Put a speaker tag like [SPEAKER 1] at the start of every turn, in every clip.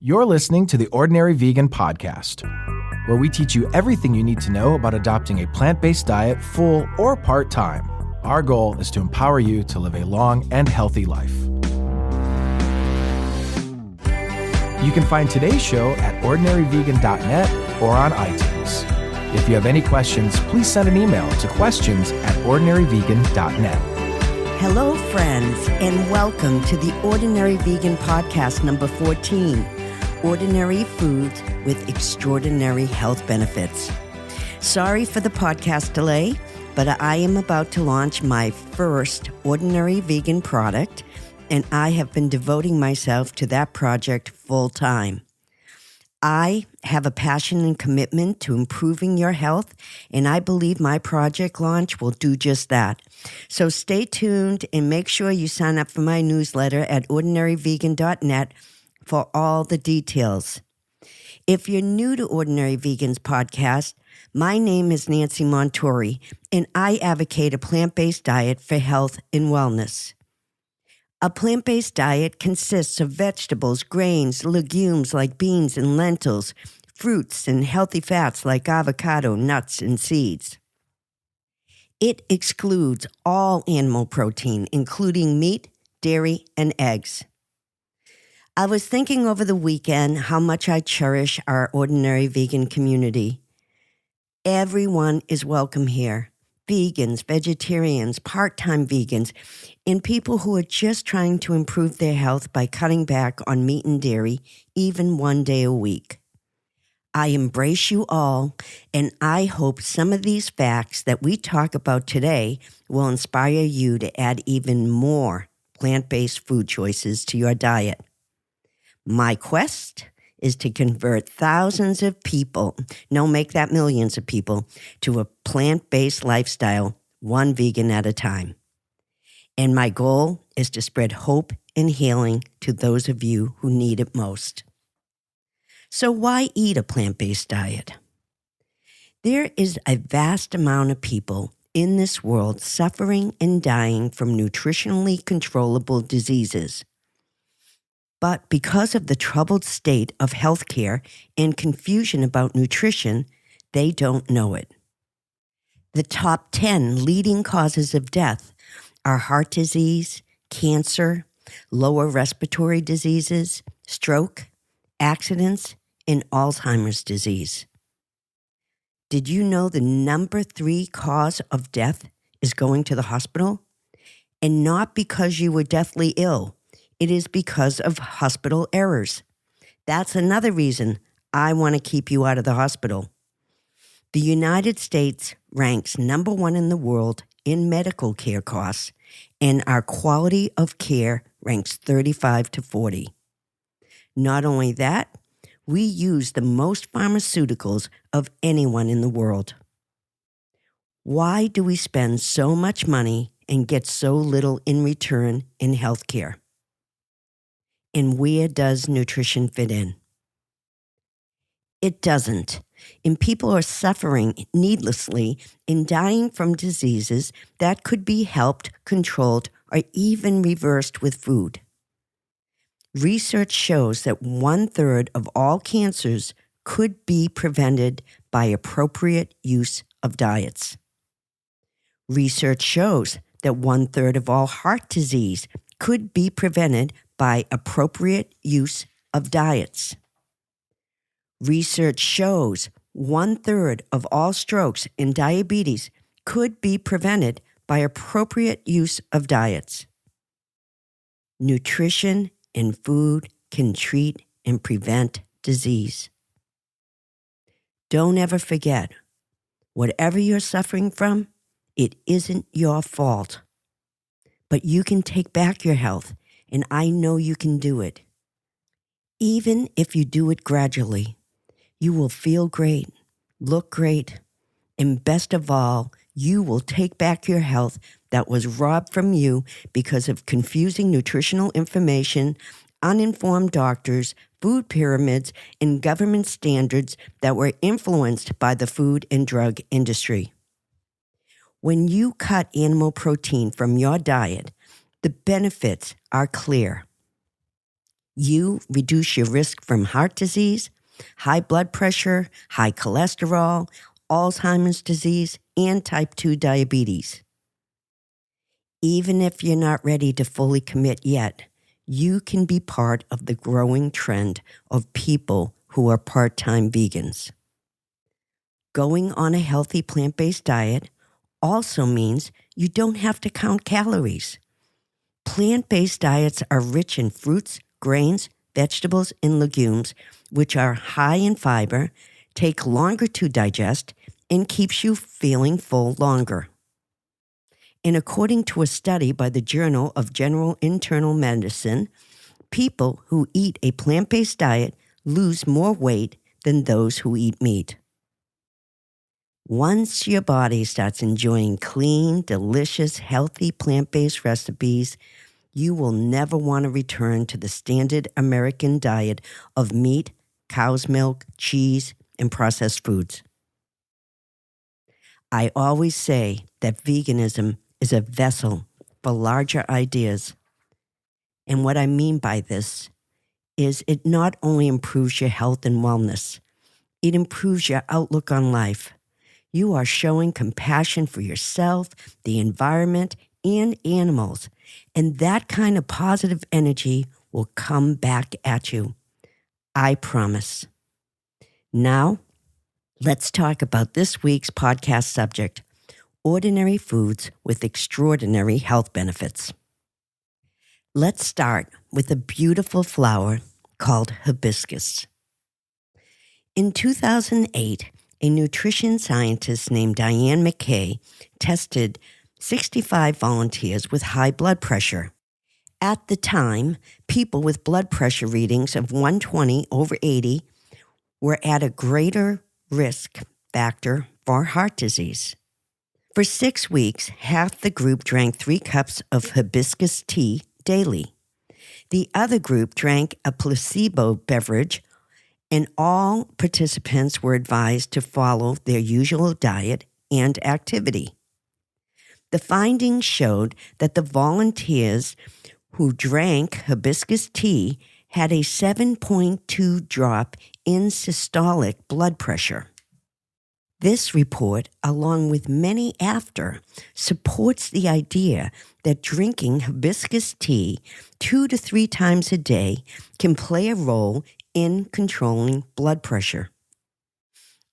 [SPEAKER 1] You're listening to the Ordinary Vegan Podcast, where we teach you everything you need to know about adopting a plant-based diet full or part-time. Our goal is to empower you to live a long and healthy life. You can find today's show at ordinaryvegan.net or on iTunes. If you have any questions, please send an email to questions@ordinaryvegan.net.
[SPEAKER 2] Hello, friends, and welcome to the Ordinary Vegan Podcast number 14, Ordinary Foods with Extraordinary Health Benefits. Sorry for the podcast delay, but I am about to launch my first Ordinary Vegan product, and I have been devoting myself to that project full time. I have a passion and commitment to improving your health, and I believe my project launch will do just that. So stay tuned and make sure you sign up for my newsletter at ordinaryvegan.net for all the details. If you're new to Ordinary Vegans podcast, my name is Nancy Montori, and I advocate a plant-based diet for health and wellness. A plant-based diet consists of vegetables, grains, legumes like beans and lentils, fruits, and healthy fats like avocado, nuts, and seeds. It excludes all animal protein, including meat, dairy, and eggs. I was thinking over the weekend how much I cherish our Ordinary Vegan community. Everyone is welcome here. Vegans, vegetarians, part-time vegans, and people who are just trying to improve their health by cutting back on meat and dairy, even one day a week. I embrace you all, and I hope some of these facts that we talk about today will inspire you to add even more plant-based food choices to your diet. My quest is to convert thousands of people, make that millions of people, to a plant-based lifestyle, one vegan at a time. And my goal is to spread hope and healing to those of you who need it most. So why eat a plant-based diet? There is a vast amount of people in this world suffering and dying from nutritionally controllable diseases. But because of the troubled state of healthcare and confusion about nutrition, they don't know it. The top 10 leading causes of death are heart disease, cancer, lower respiratory diseases, stroke, accidents, and Alzheimer's disease. Did you know the number 3 cause of death is going to the hospital? And not because you were deathly ill. It is because of hospital errors. That's another reason I want to keep you out of the hospital. The United States ranks number 1 in the world in medical care costs, and our quality of care ranks 35 to 40. Not only that, we use the most pharmaceuticals of anyone in the world. Why do we spend so much money and get so little in return in healthcare? And where does nutrition fit in? It doesn't. And people are suffering needlessly and dying from diseases that could be helped, controlled, or even reversed with food. Research shows that 1/3 of all cancers could be prevented by appropriate use of diets. Research shows that 1/3 of all heart disease could be prevented by appropriate use of diets. Research shows 1/3 of all strokes and diabetes could be prevented by appropriate use of diets. Nutrition and food can treat and prevent disease. Don't ever forget, whatever you're suffering from, it isn't your fault. But you can take back your health, and I know you can do it. Even if you do it gradually, you will feel great, look great, and best of all, you will take back your health that was robbed from you because of confusing nutritional information, uninformed doctors, food pyramids, and government standards that were influenced by the food and drug industry. When you cut animal protein from your diet, the benefits are clear. You reduce your risk from heart disease, high blood pressure, high cholesterol, Alzheimer's disease, and type 2 diabetes. Even if you're not ready to fully commit yet, you can be part of the growing trend of people who are part-time vegans. Going on a healthy plant-based diet also means you don't have to count calories. Plant-based diets are rich in fruits, grains, vegetables, and legumes, which are high in fiber, take longer to digest, and keeps you feeling full longer. And according to a study by the Journal of General Internal Medicine, people who eat a plant-based diet lose more weight than those who eat meat. Once your body starts enjoying clean, delicious, healthy plant-based recipes, you will never want to return to the standard American diet of meat, cow's milk, cheese, and processed foods. I always say that veganism is a vessel for larger ideas. And what I mean by this is it not only improves your health and wellness, it improves your outlook on life. You are showing compassion for yourself, the environment, and animals. And that kind of positive energy will come back at you. I promise. Now, let's talk about this week's podcast subject, ordinary foods with extraordinary health benefits. Let's start with a beautiful flower called hibiscus. In 2008, a nutrition scientist named Diane McKay tested 65 volunteers with high blood pressure. At the time, people with blood pressure readings of 120/80 were at a greater risk factor for heart disease. For 6 weeks, half the group drank 3 cups of hibiscus tea daily. The other group drank a placebo beverage, and all participants were advised to follow their usual diet and activity. The findings showed that the volunteers who drank hibiscus tea had a 7.2 drop in systolic blood pressure. This report, along with many after, supports the idea that drinking hibiscus tea 2 to 3 times a day can play a role in controlling blood pressure.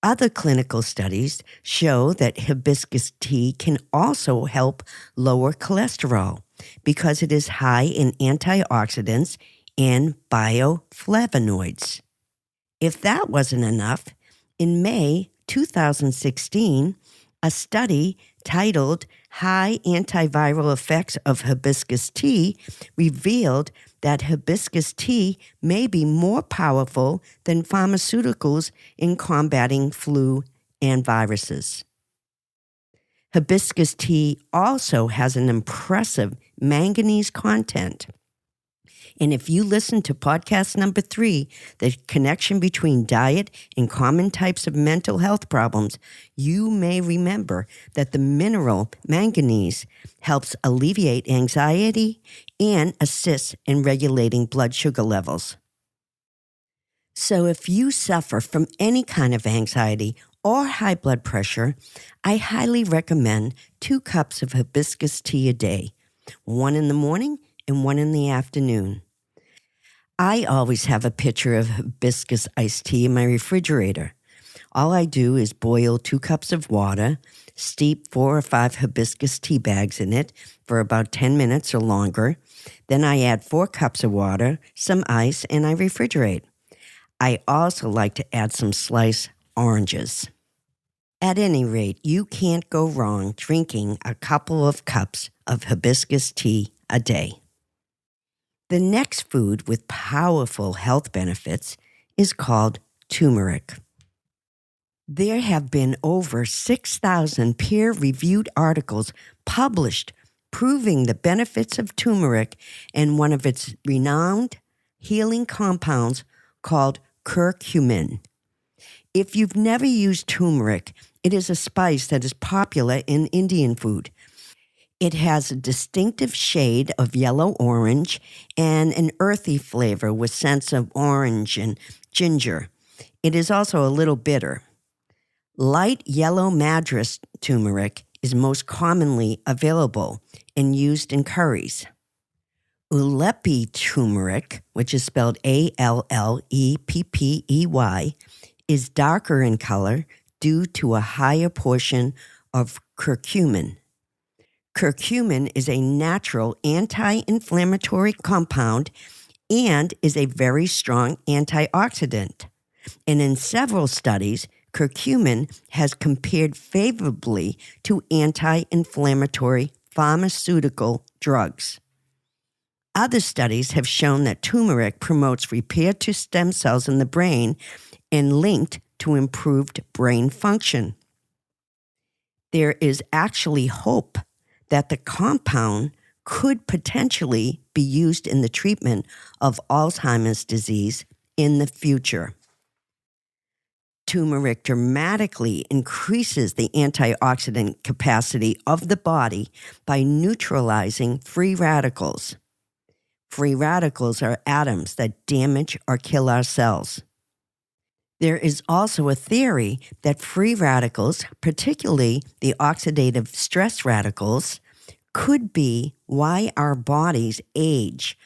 [SPEAKER 2] Other clinical studies show that hibiscus tea can also help lower cholesterol because it is high in antioxidants and bioflavonoids. If that wasn't enough, in May 2016, a study titled High Antiviral Effects of Hibiscus Tea revealed that hibiscus tea may be more powerful than pharmaceuticals in combating flu and viruses. Hibiscus tea also has an impressive manganese content. And if you listen to podcast number 3, the connection between diet and common types of mental health problems, you may remember that the mineral manganese helps alleviate anxiety and assists in regulating blood sugar levels. So if you suffer from any kind of anxiety or high blood pressure, I highly recommend 2 cups of hibiscus tea a day, 1 in the morning and 1 in the afternoon. I always have a pitcher of hibiscus iced tea in my refrigerator. All I do is boil 2 cups of water, steep 4 or 5 hibiscus tea bags in it for about 10 minutes or longer. Then I add 4 cups of water, some ice, and I refrigerate. I also like to add some sliced oranges. At any rate, you can't go wrong drinking a couple of cups of hibiscus tea a day. The next food with powerful health benefits is called turmeric. There have been over 6,000 peer-reviewed articles published proving the benefits of turmeric and one of its renowned healing compounds called curcumin. If you've never used turmeric, it is a spice that is popular in Indian food. It has a distinctive shade of yellow-orange and an earthy flavor with scents of orange and ginger. It is also a little bitter. Light yellow madras turmeric is most commonly available and used in curries. Alepi turmeric, which is spelled Alleppey, is darker in color due to a higher portion of curcumin. Curcumin is a natural anti-inflammatory compound and is a very strong antioxidant. And in several studies, curcumin has compared favorably to anti-inflammatory pharmaceutical drugs. Other studies have shown that turmeric promotes repair to stem cells in the brain and linked to improved brain function. There is actually hope that the compound could potentially be used in the treatment of Alzheimer's disease in the future. Turmeric dramatically increases the antioxidant capacity of the body by neutralizing free radicals. Free radicals are atoms that damage or kill our cells. There is also a theory that free radicals, particularly the oxidative stress radicals, could be why our bodies age.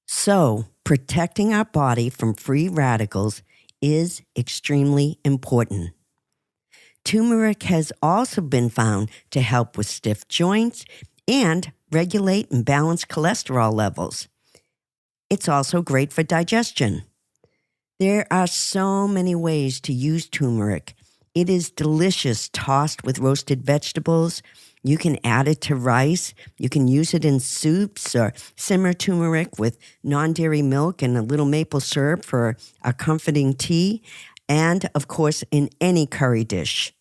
[SPEAKER 2] So, protecting our body from free radicals is extremely important. Turmeric has also been found to help with stiff joints and regulate and balance cholesterol levels. It's also great for digestion. There are so many ways to use turmeric. It is delicious tossed with roasted vegetables. You can add it to rice. You can use it in soups or simmer turmeric with non-dairy milk and a little maple syrup for a comforting tea. And, of course, in any curry dish.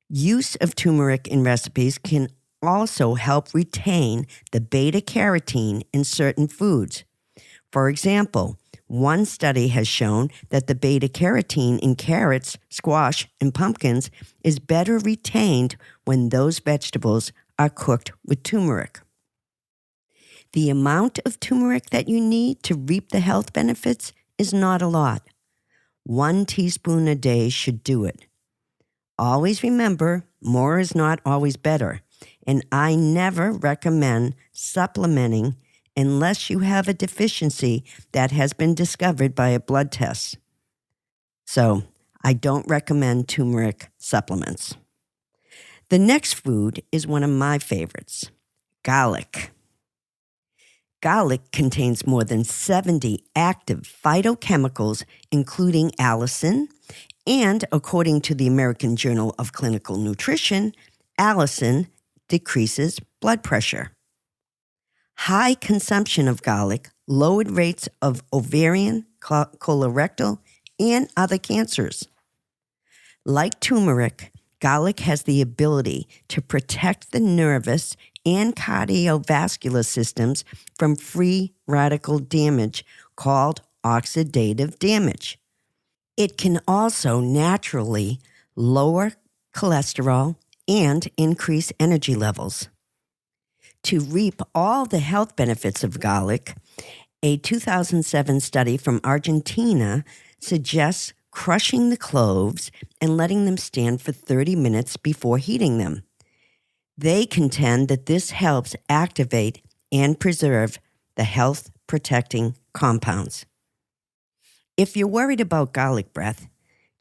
[SPEAKER 2] Use of turmeric in recipes can also help retain the beta-carotene in certain foods. For example, one study has shown that the beta-carotene in carrots, squash, and pumpkins is better retained when those vegetables are cooked with turmeric. The amount of turmeric that you need to reap the health benefits is not a lot. 1 teaspoon a day should do it. Always remember, more is not always better, and I never recommend supplementing unless you have a deficiency that has been discovered by a blood test. So, I don't recommend turmeric supplements. The next food is one of my favorites, garlic. Garlic contains more than 70 active phytochemicals, including allicin, and according to the American Journal of Clinical Nutrition, allicin decreases blood pressure. High consumption of garlic lowered rates of ovarian, colorectal, and other cancers. Like turmeric, garlic has the ability to protect the nervous and cardiovascular systems from free radical damage called oxidative damage. It can also naturally lower cholesterol and increase energy levels. To reap all the health benefits of garlic, a 2007 study from Argentina suggests crushing the cloves and letting them stand for 30 minutes before heating them. They contend that this helps activate and preserve the health-protecting compounds. If you're worried about garlic breath,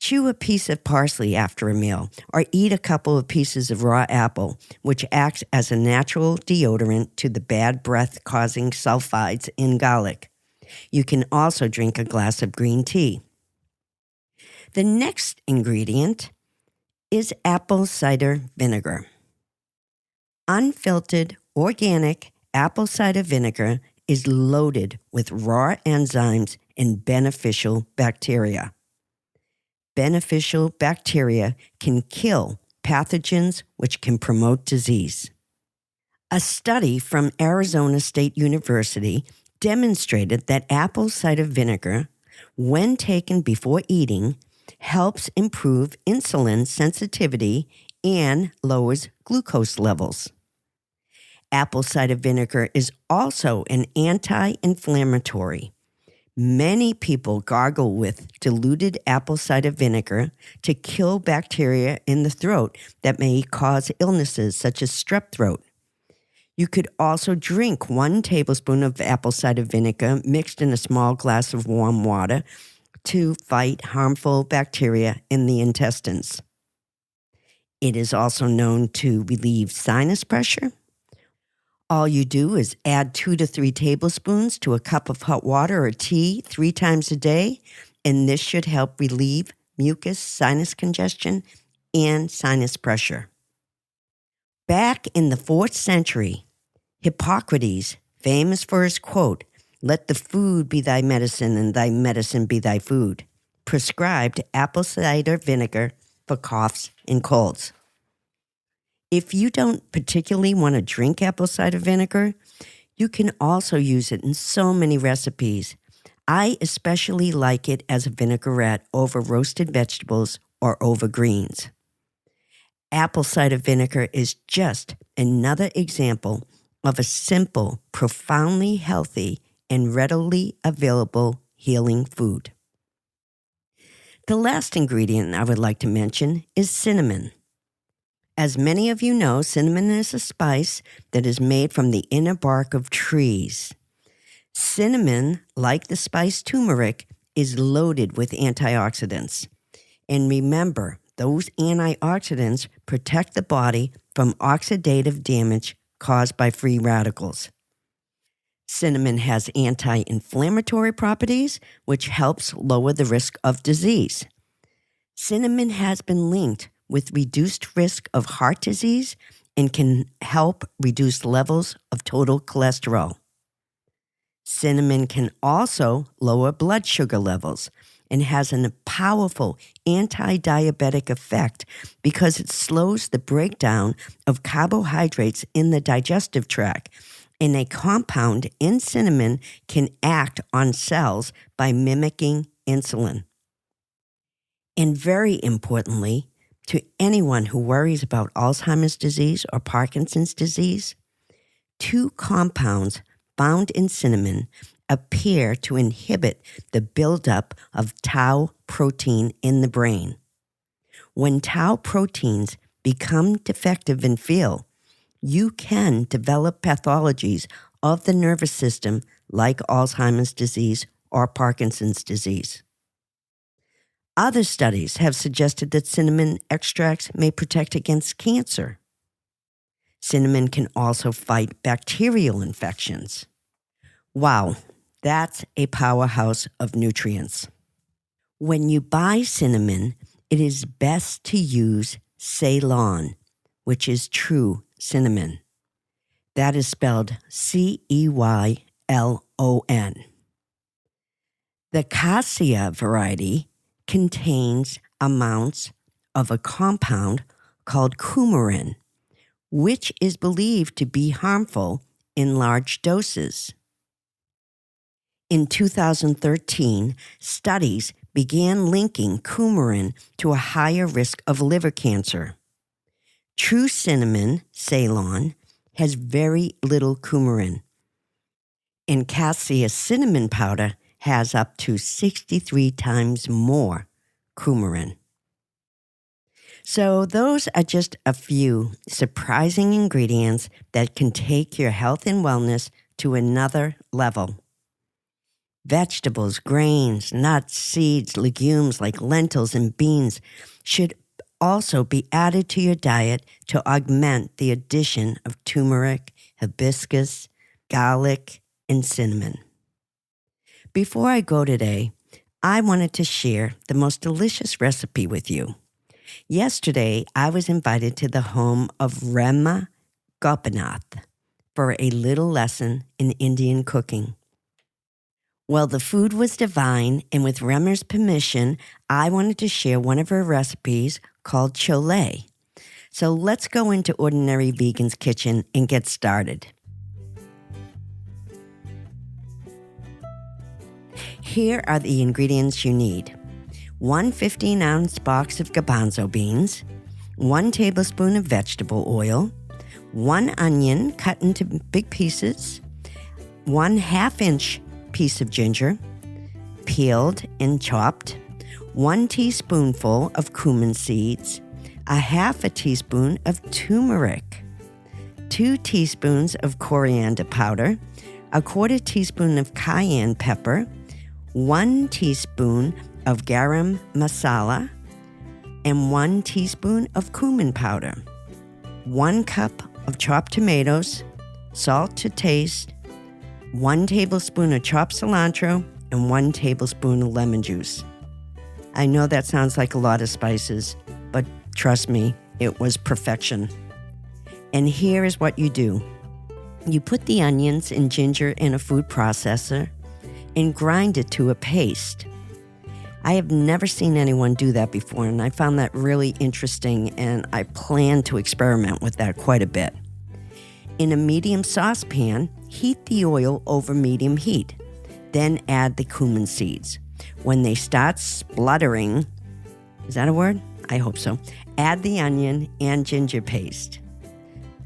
[SPEAKER 2] chew a piece of parsley after a meal or eat a couple of pieces of raw apple, which acts as a natural deodorant to the bad breath-causing sulfides in garlic. You can also drink a glass of green tea. The next ingredient is apple cider vinegar. Unfiltered, organic apple cider vinegar is loaded with raw enzymes and beneficial bacteria. Beneficial bacteria can kill pathogens which can promote disease. A study from Arizona State University demonstrated that apple cider vinegar, when taken before eating, helps improve insulin sensitivity and lowers glucose levels. Apple cider vinegar is also an anti-inflammatory. Many people gargle with diluted apple cider vinegar to kill bacteria in the throat that may cause illnesses such as strep throat. You could also drink 1 tablespoon of apple cider vinegar mixed in a small glass of warm water to fight harmful bacteria in the intestines. It is also known to relieve sinus pressure. All you do is add 2 to 3 tablespoons to a cup of hot water or tea 3 times a day, and this should help relieve mucus, sinus congestion, and sinus pressure. Back in the 4th century, Hippocrates, famous for his quote, "Let the food be thy medicine and thy medicine be thy food," prescribed apple cider vinegar for coughs and colds. If you don't particularly want to drink apple cider vinegar, you can also use it in so many recipes. I especially like it as a vinaigrette over roasted vegetables or over greens. Apple cider vinegar is just another example of a simple, profoundly healthy, and readily available healing food. The last ingredient I would like to mention is cinnamon. As many of you know, cinnamon is a spice that is made from the inner bark of trees. Cinnamon, like the spice turmeric, is loaded with antioxidants. And remember, those antioxidants protect the body from oxidative damage caused by free radicals. Cinnamon has anti-inflammatory properties, which helps lower the risk of disease. Cinnamon has been linked with reduced risk of heart disease and can help reduce levels of total cholesterol. Cinnamon can also lower blood sugar levels and has a powerful anti-diabetic effect because it slows the breakdown of carbohydrates in the digestive tract, and a compound in cinnamon can act on cells by mimicking insulin. And very importantly, to anyone who worries about Alzheimer's disease or Parkinson's disease, 2 compounds found in cinnamon appear to inhibit the buildup of tau protein in the brain. When tau proteins become defective and fail, you can develop pathologies of the nervous system like Alzheimer's disease or Parkinson's disease. Other studies have suggested that cinnamon extracts may protect against cancer. Cinnamon can also fight bacterial infections. Wow, that's a powerhouse of nutrients. When you buy cinnamon, it is best to use Ceylon, which is true cinnamon. That is spelled Ceylon. The cassia variety contains amounts of a compound called coumarin, which is believed to be harmful in large doses. In 2013, studies began linking coumarin to a higher risk of liver cancer. True cinnamon, Ceylon, has very little coumarin, and cassia cinnamon powder has up to 63 times more coumarin. So those are just a few surprising ingredients that can take your health and wellness to another level. Vegetables, grains, nuts, seeds, legumes like lentils and beans should also be added to your diet to augment the addition of turmeric, hibiscus, garlic, and cinnamon. Before I go today, I wanted to share the most delicious recipe with you. Yesterday, I was invited to the home of Rema Gopinath for a little lesson in Indian cooking. Well, the food was divine, and with Rema's permission, I wanted to share one of her recipes called Chole. So let's go into Ordinary Vegan's kitchen and get started. Here are the ingredients you need. 1 15-ounce box of garbanzo beans, 1 tablespoon of vegetable oil, 1 onion cut into big pieces, 1/2 inch piece of ginger, peeled and chopped, 1 teaspoonful of cumin seeds, 1/2 teaspoon of turmeric, 2 teaspoons of coriander powder, 1/4 teaspoon of cayenne pepper, 1 teaspoon of garam masala, and 1 teaspoon of cumin powder, 1 cup of chopped tomatoes, salt to taste, 1 tablespoon of chopped cilantro, and 1 tablespoon of lemon juice. I know that sounds like a lot of spices, but trust me, it was perfection. And here is what you do. You put the onions and ginger in a food processor and grind it to a paste. I have never seen anyone do that before, and I found that really interesting, and I plan to experiment with that quite a bit. In a medium saucepan, heat the oil over medium heat. Then add the cumin seeds. When they start spluttering, is that a word? I hope so. Add the onion and ginger paste.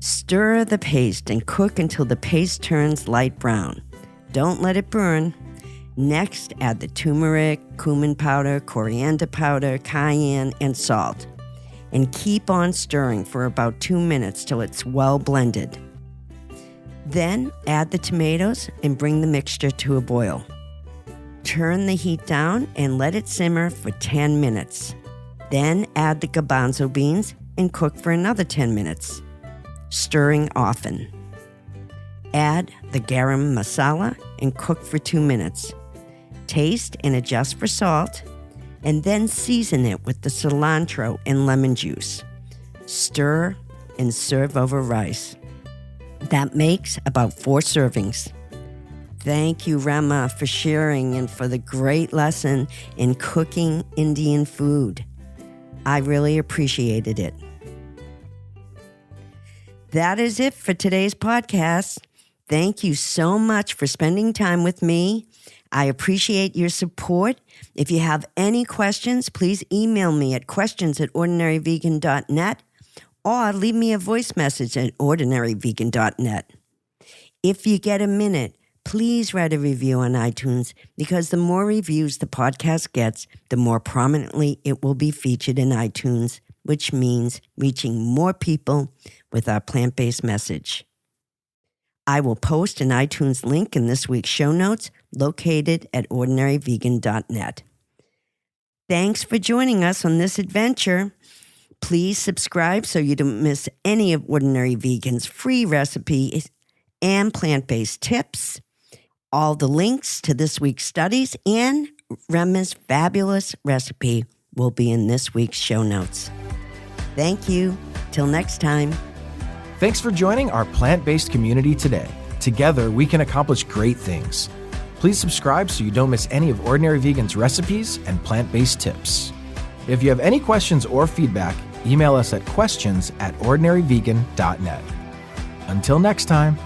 [SPEAKER 2] Stir the paste and cook until the paste turns light brown. Don't let it burn. Next, add the turmeric, cumin powder, coriander powder, cayenne, and salt. And keep on stirring for about 2 minutes till it's well blended. Then add the tomatoes and bring the mixture to a boil. Turn the heat down and let it simmer for 10 minutes. Then add the garbanzo beans and cook for another 10 minutes, stirring often. Add the garam masala and cook for 2 minutes. Taste and adjust for salt, and then season it with the cilantro and lemon juice. Stir and serve over rice. That makes about 4 servings. Thank you, Rema, for sharing and for the great lesson in cooking Indian food. I really appreciated it. That is it for today's podcast. Thank you so much for spending time with me. I appreciate your support. If you have any questions, please email me at questions@ordinaryvegan.net or leave me a voice message at ordinaryvegan.net. If you get a minute, please write a review on iTunes, because the more reviews the podcast gets, the more prominently it will be featured in iTunes, which means reaching more people with our plant-based message. I will post an iTunes link in this week's show notes, located at ordinaryvegan.net. Thanks for joining us on this adventure. Please subscribe so you don't miss any of Ordinary Vegan's free recipes and plant-based tips. All the links to this week's studies and Rema's fabulous recipe will be in this week's show notes. Thank you. Till next time.
[SPEAKER 1] Thanks for joining our plant-based community today. Together, we can accomplish great things. Please subscribe so you don't miss any of Ordinary Vegan's recipes and plant-based tips. If you have any questions or feedback, email us at questions@ordinaryvegan.net. Until next time.